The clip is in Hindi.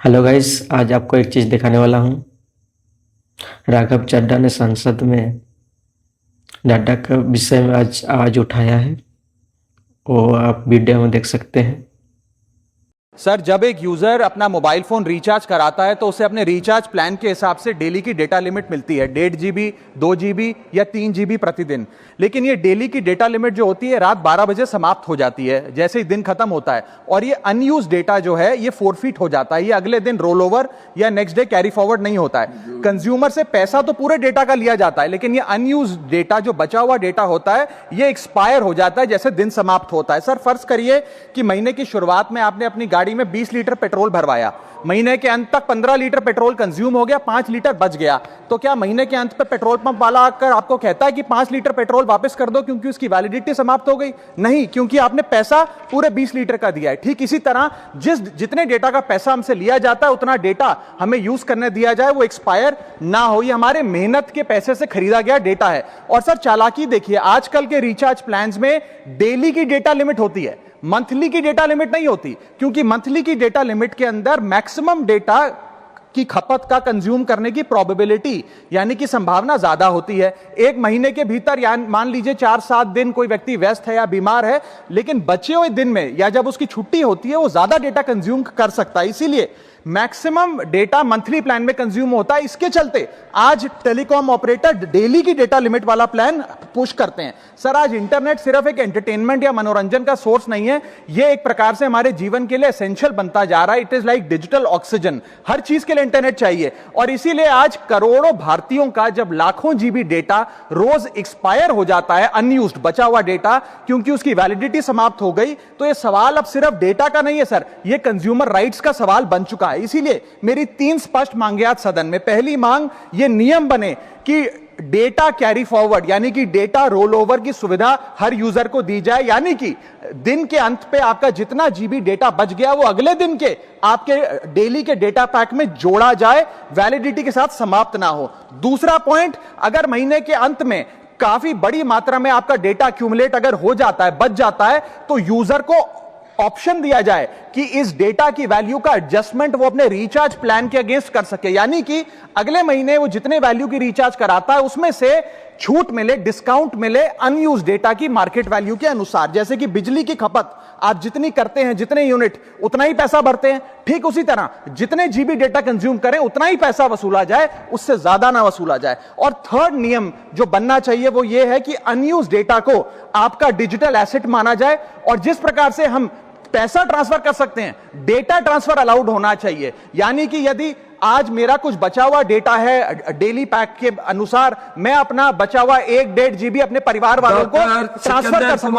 हेलो गाइस, आज आपको एक चीज़ दिखाने वाला हूँ। राघव चड्ढा ने संसद में डाटा के विषय में आज आवाज़ उठाया है। वो आप वीडियो में देख सकते हैं। सर, जब एक यूजर अपना मोबाइल फोन रिचार्ज कराता है तो उसे अपने रिचार्ज प्लान के हिसाब से डेली की डेटा लिमिट मिलती है 1.5 GB, 2 GB या 3 GB प्रतिदिन। लेकिन ये डेली की डेटा लिमिट जो होती है रात 12 बजे समाप्त हो जाती है जैसे ही दिन खत्म होता है, और ये अनयूज डेटा जो है ये फोरफिट हो जाता है। ये अगले दिन रोल ओवर या नेक्स्ट डे कैरी फॉरवर्ड नहीं होता है। कंज्यूमर से पैसा तो पूरे डेटा का लिया जाता है, लेकिन ये अनयूज डेटा जो बचा हुआ डेटा होता है ये एक्सपायर हो जाता है जैसे दिन समाप्त होता है। सर, फर्ज करिए कि महीने की शुरुआत में आपने अपनी गाड़ी में 20 लीटर पेट्रोल भरवाया, महीने के अंत तक 15 लीटर पेट्रोल कंज्यूम हो गया, 5 लीटर बच गया। तो क्या महीने के अंत पे पेट्रोल पंप वाला आकर आपको कहता है कि 5 लीटर पेट्रोल वापस कर दो क्योंकि उसकी वैलिडिटी समाप्त हो गई? नहीं, क्योंकि आपने पैसा पूरे 20 लीटर का दिया है। ठीक इसी तरह जितने डेटा का पैसा हमसे लिया जाता है उतना डेटा हमें यूज करने दिया जाए, वो एक्सपायर ना हो। ये हमारे मेहनत के पैसे से खरीदा गया डेटा है। और सर, चालाकी देखिए, आजकल के रिचार्ज प्लान्स में डेली की डेटा लिमिट होती है, मंथली की डेटा लिमिट नहीं होती, क्योंकि मंथली की डेटा लिमिट के अंदर मैक्सिमम डेटा की खपत का कंज्यूम करने की प्रोबेबिलिटी यानी कि संभावना ज्यादा होती है। एक महीने के भीतर या मान लीजिए 4-7 दिन कोई व्यक्ति व्यस्त है या बीमार है, लेकिन बचे हुए दिन में या जब उसकी छुट्टी होती है वो ज्यादा डेटा कंज्यूम कर सकता है। इसीलिए मैक्सिमम डेटा मंथली प्लान में कंज्यूम होता है। इसके चलते आज टेलीकॉम ऑपरेटर डेली की डेटा लिमिट वाला प्लान पुश करते हैं। सर, आज इंटरनेट सिर्फ एक एंटरटेनमेंट या मनोरंजन का सोर्स नहीं है, यह एक प्रकार से हमारे जीवन के लिए एसेंशियल बनता जा रहा है। It is like digital oxygen. हर चीज के लिए इंटरनेट चाहिए, और इसीलिए आज करोड़ों भारतीयों का जब लाखों जीबी डेटा रोज एक्सपायर हो जाता है, अनयूज्ड बचा हुआ डेटा, क्योंकि उसकी वैलिडिटी समाप्त हो गई, तो यह सवाल अब सिर्फ डेटा का नहीं है सर, यह कंज्यूमर राइट्स का सवाल बन चुका है। इसीलिए मेरी 3 स्पष्ट मांगे आज सदन में। पहली मांग, यह नियम बने कि डेटा कैरी फॉरवर्ड यानी कि डेटा रोल ओवर की सुविधा हर यूजर को दी जाए, यानी कि दिन के अंत पे आपका जितना जीबी डेटा बच गया वो अगले दिन के आपके डेली के डेटा पैक में जोड़ा जाए, वैलिडिटी के साथ समाप्त ना हो। दूसरा पॉइंट, अगर महीने के अंत में काफी बड़ी मात्रा में आपका डेटा एक्यूमुलेट अगर हो जाता है, बच जाता है, तो यूजर को ऑप्शन दिया जाए कि इस डेटा की वैल्यू का एडजस्टमेंट वो अपने रिचार्ज प्लान के अगेंस्ट कर सके, यानी कि अगले महीने वो जितने वैल्यू की रिचार्ज कराता है उसमें से छूट मिले, डिस्काउंट मिले अनयूज डेटा की मार्केट वैल्यू के अनुसार। जैसे कि बिजली की खपत आप जितनी करते हैं, जितने यूनिट, उतना ही पैसा भरते हैं, ठीक उसी तरह जितने जीबी डेटा कंज्यूम करें उतना ही पैसा वसूला जाए, उससे ज्यादा ना वसूला जाए। और थर्ड नियम जो बनना चाहिए वो ये है कि अनयूज डेटा को आपका डिजिटल एसेट माना जाए, और जिस प्रकार से हम पैसा ट्रांसफर कर सकते हैं, डेटा ट्रांसफर अलाउड होना चाहिए। यानी कि यदि आज मेरा कुछ बचा हुआ डेटा है डेली पैक के अनुसार, मैं अपना बचा हुआ 1-1.5 GB अपने परिवार वालों को ट्रांसफर कर सकूं।